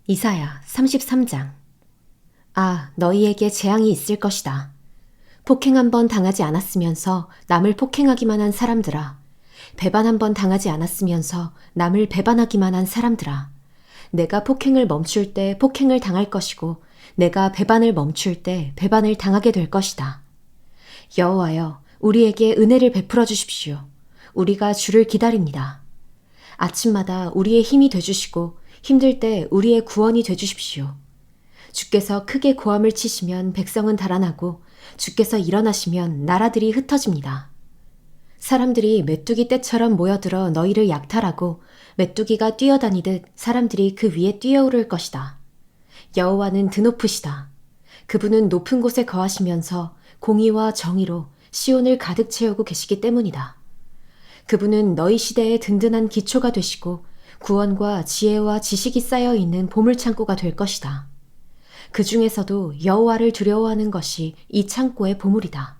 이사야 33장. 아, 너희에게 재앙이 있을 것이다. 폭행 한 번 당하지 않았으면서 남을 폭행하기만 한 사람들아. 배반 한 번 당하지 않았으면서 남을 배반하기만 한 사람들아. 내가 폭행을 멈출 때 폭행을 당할 것이고 내가 배반을 멈출 때 배반을 당하게 될 것이다. 여호와여, 우리에게 은혜를 베풀어 주십시오. 우리가 주를 기다립니다. 아침마다 우리의 힘이 되주시고 힘들 때 우리의 구원이 되주십시오. 주께서 크게 고함을 치시면 백성은 달아나고 주께서 일어나시면 나라들이 흩어집니다. 사람들이 메뚜기 떼처럼 모여들어 너희를 약탈하고 메뚜기가 뛰어다니듯 사람들이 그 위에 뛰어오를 것이다. 여호와는 드높으시다. 그분은 높은 곳에 거하시면서 공의와 정의로 시온을 가득 채우고 계시기 때문이다. 그분은 너희 시대의 든든한 기초가 되시고 구원과 지혜와 지식이 쌓여 있는 보물창고가 될 것이다. 그 중에서도 여호와를 두려워하는 것이 이 창고의 보물이다.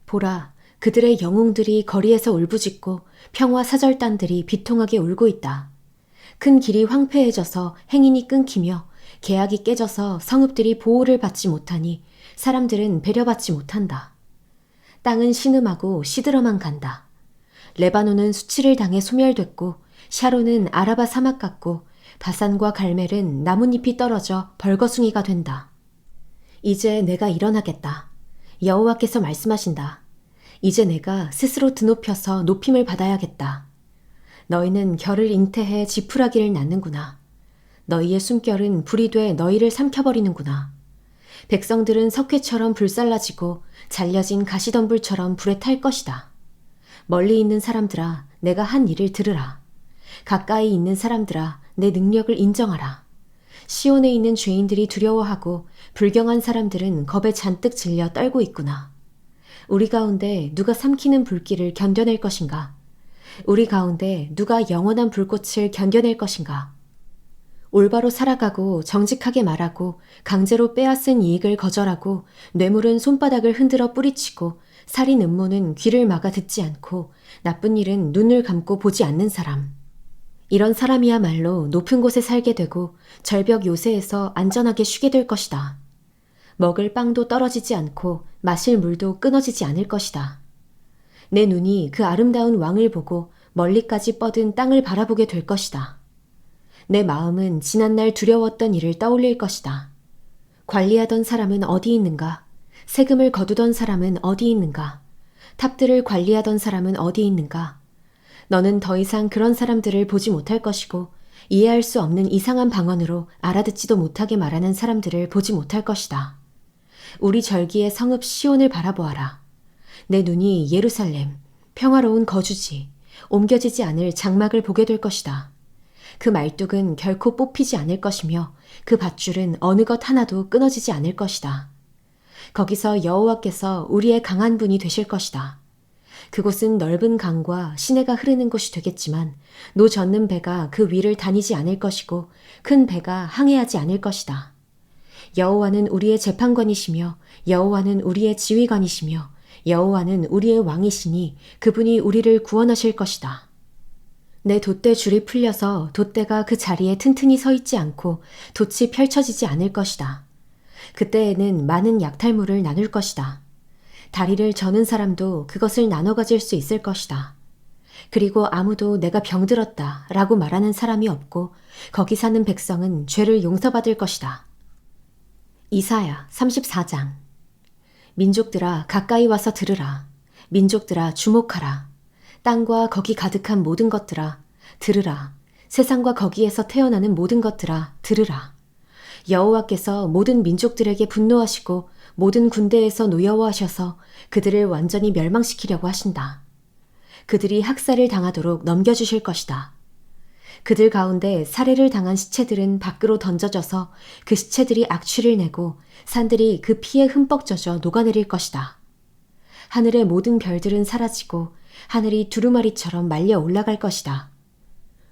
보라, 그들의 영웅들이 거리에서 울부짖고 평화 사절단들이 비통하게 울고 있다. 큰 길이 황폐해져서 행인이 끊기며 계약이 깨져서 성읍들이 보호를 받지 못하니 사람들은 배려받지 못한다. 땅은 신음하고 시들어만 간다. 레바논은 수치를 당해 소멸됐고 샤론은 아라바 사막 같고 바산과 갈멜은 나뭇잎이 떨어져 벌거숭이가 된다. 이제 내가 일어나겠다. 여호와께서 말씀하신다. 이제 내가 스스로 드높여서 높임을 받아야겠다. 너희는 결을 잉태해 지푸라기를 낳는구나. 너희의 숨결은 불이 돼 너희를 삼켜버리는구나. 백성들은 석회처럼 불살라지고 잘려진 가시덤불처럼 불에 탈 것이다. 멀리 있는 사람들아, 내가 한 일을 들으라. 가까이 있는 사람들아, 내 능력을 인정하라. 시온에 있는 죄인들이 두려워하고 불경한 사람들은 겁에 잔뜩 질려 떨고 있구나. 우리 가운데 누가 삼키는 불길을 견뎌낼 것인가? 우리 가운데 누가 영원한 불꽃을 견뎌낼 것인가? 올바로 살아가고 정직하게 말하고 강제로 빼앗은 이익을 거절하고 뇌물은 손바닥을 흔들어 뿌리치고 살인 음모는 귀를 막아 듣지 않고 나쁜 일은 눈을 감고 보지 않는 사람. 이런 사람이야말로 높은 곳에 살게 되고 절벽 요새에서 안전하게 쉬게 될 것이다. 먹을 빵도 떨어지지 않고 마실 물도 끊어지지 않을 것이다. 내 눈이 그 아름다운 왕을 보고 멀리까지 뻗은 땅을 바라보게 될 것이다. 내 마음은 지난날 두려웠던 일을 떠올릴 것이다. 관리하던 사람은 어디 있는가? 세금을 거두던 사람은 어디 있는가? 탑들을 관리하던 사람은 어디 있는가? 너는 더 이상 그런 사람들을 보지 못할 것이고 이해할 수 없는 이상한 방언으로 알아듣지도 못하게 말하는 사람들을 보지 못할 것이다. 우리 절기의 성읍 시온을 바라보아라. 내 눈이 예루살렘, 평화로운 거주지, 옮겨지지 않을 장막을 보게 될 것이다. 그 말뚝은 결코 뽑히지 않을 것이며 그 밧줄은 어느 것 하나도 끊어지지 않을 것이다. 거기서 여호와께서 우리의 강한 분이 되실 것이다. 그곳은 넓은 강과 시내가 흐르는 곳이 되겠지만 노 젓는 배가 그 위를 다니지 않을 것이고 큰 배가 항해하지 않을 것이다. 여호와는 우리의 재판관이시며 여호와는 우리의 지휘관이시며 여호와는 우리의 왕이시니 그분이 우리를 구원하실 것이다. 내 돛대 줄이 풀려서 돛대가 그 자리에 튼튼히 서 있지 않고 돛이 펼쳐지지 않을 것이다. 그때에는 많은 약탈물을 나눌 것이다. 다리를 저는 사람도 그것을 나눠 가질 수 있을 것이다. 그리고 아무도 내가 병들었다 라고 말하는 사람이 없고 거기 사는 백성은 죄를 용서받을 것이다. 이사야 34장. 민족들아 가까이 와서 들으라. 민족들아 주목하라. 땅과 거기 가득한 모든 것들아 들으라. 세상과 거기에서 태어나는 모든 것들아 들으라. 여호와께서 모든 민족들에게 분노하시고 모든 군대에서 노여워하셔서 그들을 완전히 멸망시키려고 하신다. 그들이 학살을 당하도록 넘겨주실 것이다. 그들 가운데 살해를 당한 시체들은 밖으로 던져져서 그 시체들이 악취를 내고 산들이 그 피에 흠뻑 젖어 녹아내릴 것이다. 하늘의 모든 별들은 사라지고 하늘이 두루마리처럼 말려 올라갈 것이다.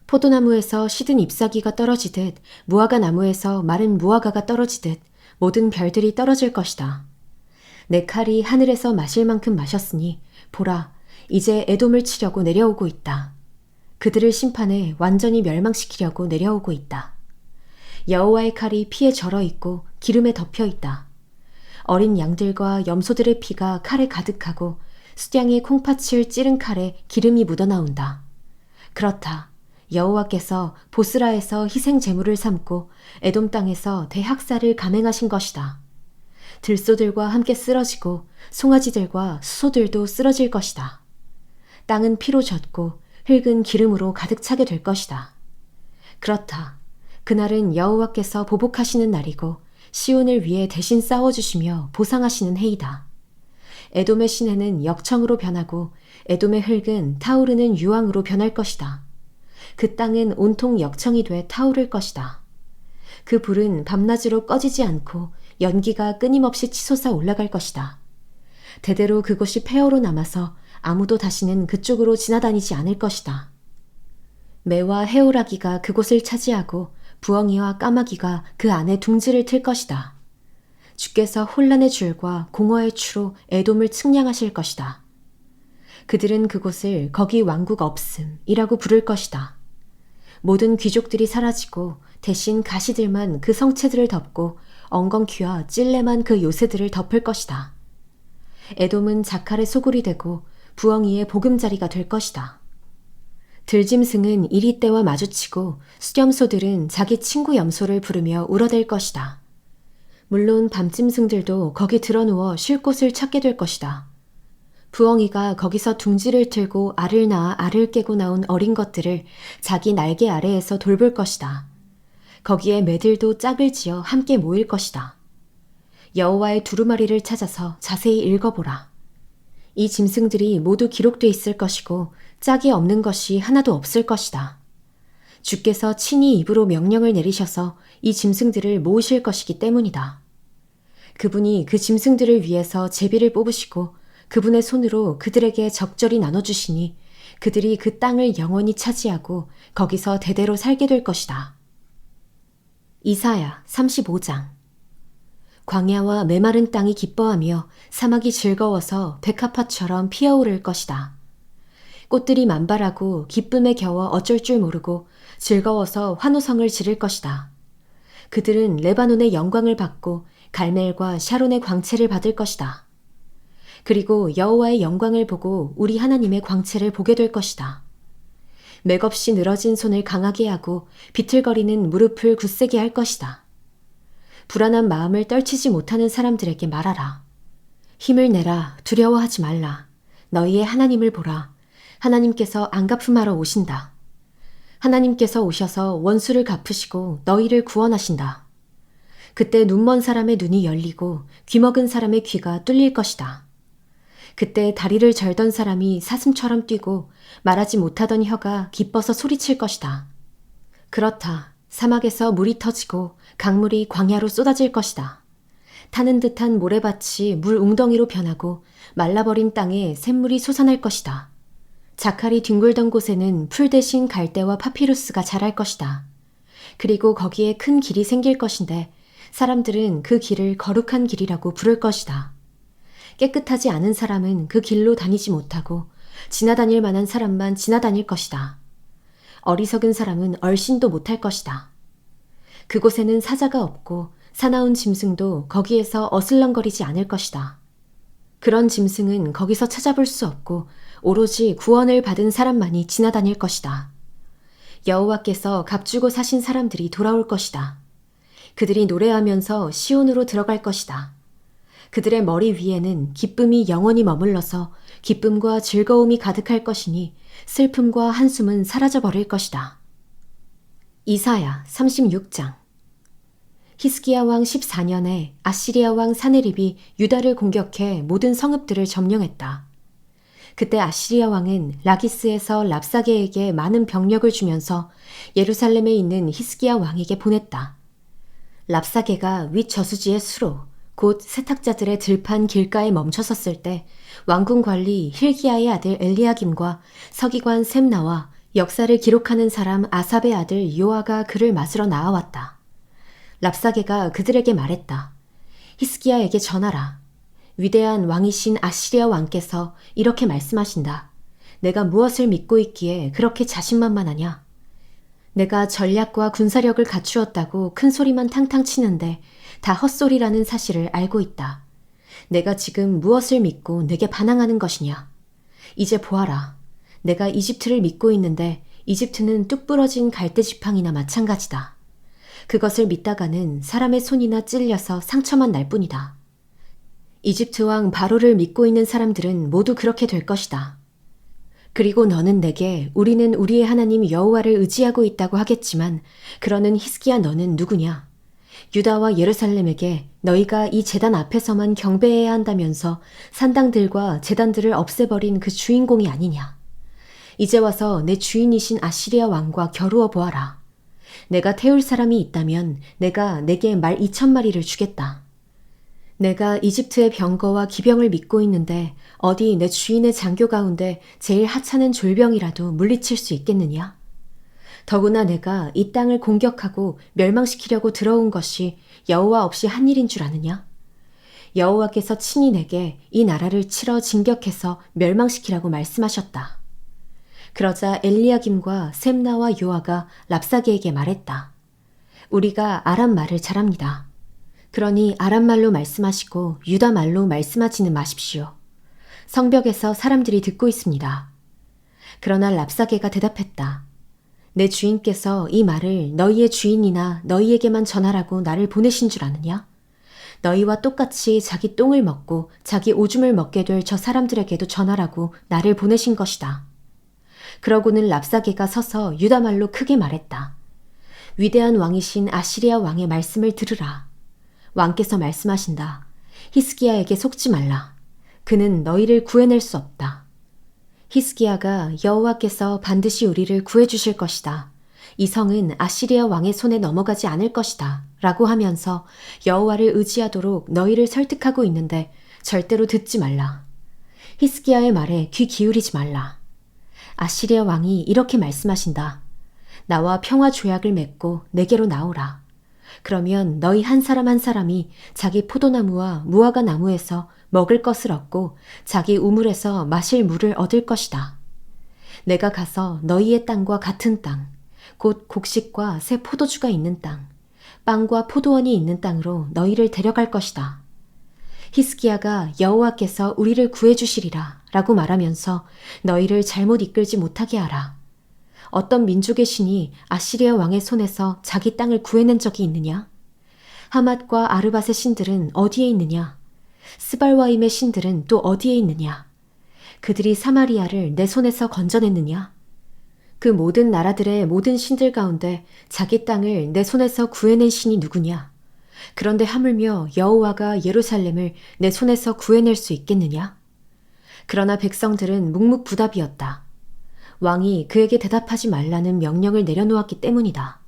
포도나무에서 시든 잎사귀가 떨어지듯 무화과 나무에서 마른 무화과가 떨어지듯 모든 별들이 떨어질 것이다. 내 칼이 하늘에서 마실 만큼 마셨으니 보라, 이제 에돔을 치려고 내려오고 있다. 그들을 심판해 완전히 멸망시키려고 내려오고 있다. 여호와의 칼이 피에 절어 있고 기름에 덮여 있다. 어린 양들과 염소들의 피가 칼에 가득하고 수량의 콩팥을 찌른 칼에 기름이 묻어나온다. 그렇다. 여호와께서 보스라에서 희생 제물을 삼고 에돔 땅에서 대학살을 감행하신 것이다. 들소들과 함께 쓰러지고 송아지들과 수소들도 쓰러질 것이다. 땅은 피로 젖고 흙은 기름으로 가득 차게 될 것이다. 그렇다. 그날은 여호와께서 보복하시는 날이고 시온을 위해 대신 싸워주시며 보상하시는 해이다. 에돔의 시내는 역청으로 변하고 에돔의 흙은 타오르는 유황으로 변할 것이다. 그 땅은 온통 역청이 돼 타오를 것이다. 그 불은 밤낮으로 꺼지지 않고 연기가 끊임없이 치솟아 올라갈 것이다. 대대로 그곳이 폐허로 남아서 아무도 다시는 그쪽으로 지나다니지 않을 것이다. 매와 해오라기가 그곳을 차지하고 부엉이와 까마귀가 그 안에 둥지를 틀 것이다. 주께서 혼란의 줄과 공허의 추로 에돔을 측량하실 것이다. 그들은 그곳을 거기 왕국 없음이라고 부를 것이다. 모든 귀족들이 사라지고 대신 가시들만 그 성체들을 덮고 엉겅퀴와 찔레만 그 요새들을 덮을 것이다. 에돔은 자칼의 소굴이 되고 부엉이의 보금자리가 될 것이다. 들짐승은 이리떼와 마주치고 수렴소들은 자기 친구 염소를 부르며 울어댈 것이다. 물론 밤짐승들도 거기 드러누워 쉴 곳을 찾게 될 것이다. 부엉이가 거기서 둥지를 틀고 알을 낳아 알을 깨고 나온 어린 것들을 자기 날개 아래에서 돌볼 것이다. 거기에 매들도 짝을 지어 함께 모일 것이다. 여호와의 두루마리를 찾아서 자세히 읽어보라. 이 짐승들이 모두 기록돼 있을 것이고 짝이 없는 것이 하나도 없을 것이다. 주께서 친히 입으로 명령을 내리셔서 이 짐승들을 모으실 것이기 때문이다. 그분이 그 짐승들을 위해서 제비를 뽑으시고 그분의 손으로 그들에게 적절히 나눠주시니 그들이 그 땅을 영원히 차지하고 거기서 대대로 살게 될 것이다. 이사야 35장. 광야와 메마른 땅이 기뻐하며 사막이 즐거워서 백합화처럼 피어오를 것이다. 꽃들이 만발하고 기쁨에 겨워 어쩔 줄 모르고 즐거워서 환호성을 지를 것이다. 그들은 레바논의 영광을 받고 갈멜과 샤론의 광채를 받을 것이다. 그리고 여호와의 영광을 보고 우리 하나님의 광채를 보게 될 것이다. 맥없이 늘어진 손을 강하게 하고 비틀거리는 무릎을 굳세게 할 것이다. 불안한 마음을 떨치지 못하는 사람들에게 말하라. 힘을 내라, 두려워하지 말라. 너희의 하나님을 보라. 하나님께서 안갚음하러 오신다. 하나님께서 오셔서 원수를 갚으시고 너희를 구원하신다. 그때 눈먼 사람의 눈이 열리고 귀먹은 사람의 귀가 뚫릴 것이다. 그때 다리를 절던 사람이 사슴처럼 뛰고 말하지 못하던 혀가 기뻐서 소리칠 것이다. 그렇다. 사막에서 물이 터지고 강물이 광야로 쏟아질 것이다. 타는 듯한 모래밭이 물 웅덩이로 변하고 말라버린 땅에 샘물이 솟아날 것이다. 자칼이 뒹굴던 곳에는 풀 대신 갈대와 파피루스가 자랄 것이다. 그리고 거기에 큰 길이 생길 것인데 사람들은 그 길을 거룩한 길이라고 부를 것이다. 깨끗하지 않은 사람은 그 길로 다니지 못하고 지나다닐 만한 사람만 지나다닐 것이다. 어리석은 사람은 얼씬도 못할 것이다. 그곳에는 사자가 없고 사나운 짐승도 거기에서 어슬렁거리지 않을 것이다. 그런 짐승은 거기서 찾아볼 수 없고 오로지 구원을 받은 사람만이 지나다닐 것이다. 여호와께서 값주고 사신 사람들이 돌아올 것이다. 그들이 노래하면서 시온으로 들어갈 것이다. 그들의 머리 위에는 기쁨이 영원히 머물러서 기쁨과 즐거움이 가득할 것이니 슬픔과 한숨은 사라져버릴 것이다. 이사야 36장. 히스기야 왕 14년에 아시리아 왕 사네립이 유다를 공격해 모든 성읍들을 점령했다. 그때 아시리아 왕은 라기스에서 랍사게에게 많은 병력을 주면서 예루살렘에 있는 히스기야 왕에게 보냈다. 랍사게가 윗 저수지의 수로 곧 세탁자들의 들판 길가에 멈춰섰을 때 왕궁 관리 힐기야의 아들 엘리야김과 서기관 셈나와 역사를 기록하는 사람 아삽의 아들 요아가 그를 맞으러 나아왔다. 랍사게가 그들에게 말했다. 히스기야에게 전하라. 위대한 왕이신 아시리아 왕께서 이렇게 말씀하신다. 내가 무엇을 믿고 있기에 그렇게 자신만만하냐? 내가 전략과 군사력을 갖추었다고 큰 소리만 탕탕 치는데 다 헛소리라는 사실을 알고 있다. 내가 지금 무엇을 믿고 내게 반항하는 것이냐? 이제 보아라. 내가 이집트를 믿고 있는데 이집트는 뚝 부러진 갈대지팡이나 마찬가지다. 그것을 믿다가는 사람의 손이나 찔려서 상처만 날 뿐이다. 이집트 왕 바로를 믿고 있는 사람들은 모두 그렇게 될 것이다. 그리고 너는 내게 우리는 우리의 하나님 여호와를 의지하고 있다고 하겠지만 그러는 히스기야 너는 누구냐? 유다와 예루살렘에게 너희가 이 제단 앞에서만 경배해야 한다면서 산당들과 제단들을 없애버린 그 주인공이 아니냐? 이제 와서 내 주인이신 아시리아 왕과 겨루어 보아라. 내가 태울 사람이 있다면 내가 내게 말 2,000마리를 주겠다. 내가 이집트의 병거와 기병을 믿고 있는데 어디 내 주인의 장교 가운데 제일 하찮은 졸병이라도 물리칠 수 있겠느냐? 더구나 내가 이 땅을 공격하고 멸망시키려고 들어온 것이 여호와 없이 한 일인 줄 아느냐? 여호와께서 친히 내게 이 나라를 치러 진격해서 멸망시키라고 말씀하셨다. 그러자 엘리야김과 셈나와 요아가 랍사게에게 말했다. 우리가 아람 말을 잘합니다. 그러니 아람 말로 말씀하시고 유다 말로 말씀하지는 마십시오. 성벽에서 사람들이 듣고 있습니다. 그러나 랍사게가 대답했다. 내 주인께서 이 말을 너희의 주인이나 너희에게만 전하라고 나를 보내신 줄 아느냐? 너희와 똑같이 자기 똥을 먹고 자기 오줌을 먹게 될 저 사람들에게도 전하라고 나를 보내신 것이다. 그러고는 랍사게가 서서 유다 말로 크게 말했다. 위대한 왕이신 아시리아 왕의 말씀을 들으라. 왕께서 말씀하신다. 히스기야에게 속지 말라. 그는 너희를 구해낼 수 없다. 히스기야가 여호와께서 반드시 우리를 구해주실 것이다. 이 성은 아시리아 왕의 손에 넘어가지 않을 것이다. 라고 하면서 여호와를 의지하도록 너희를 설득하고 있는데 절대로 듣지 말라. 히스기야의 말에 귀 기울이지 말라. 아시리아 왕이 이렇게 말씀하신다. 나와 평화 조약을 맺고 내게로 나오라. 그러면 너희 한 사람 한 사람이 자기 포도나무와 무화과 나무에서 먹을 것을 얻고 자기 우물에서 마실 물을 얻을 것이다. 내가 가서 너희의 땅과 같은 땅, 곧 곡식과 새 포도주가 있는 땅, 빵과 포도원이 있는 땅으로 너희를 데려갈 것이다. 히스기야가 여호와께서 우리를 구해주시리라 라고 말하면서 너희를 잘못 이끌지 못하게 하라. 어떤 민족의 신이 아시리아 왕의 손에서 자기 땅을 구해낸 적이 있느냐? 하맛과 아르밧의 신들은 어디에 있느냐? 스발와임의 신들은 또 어디에 있느냐? 그들이 사마리아를 내 손에서 건져냈느냐? 그 모든 나라들의 모든 신들 가운데 자기 땅을 내 손에서 구해낸 신이 누구냐? 그런데 하물며 여호와가 예루살렘을 내 손에서 구해낼 수 있겠느냐? 그러나 백성들은 묵묵부답이었다. 왕이 그에게 대답하지 말라는 명령을 내려놓았기 때문이다.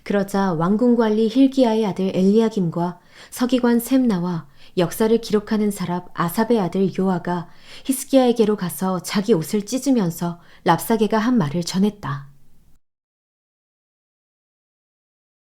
그러자 왕궁관리 힐기야의 아들 엘리야김과 서기관 셈나와 역사를 기록하는 사람 아삽의 아들 요아가 히스기야에게로 가서 자기 옷을 찢으면서 랍사게가 한 말을 전했다.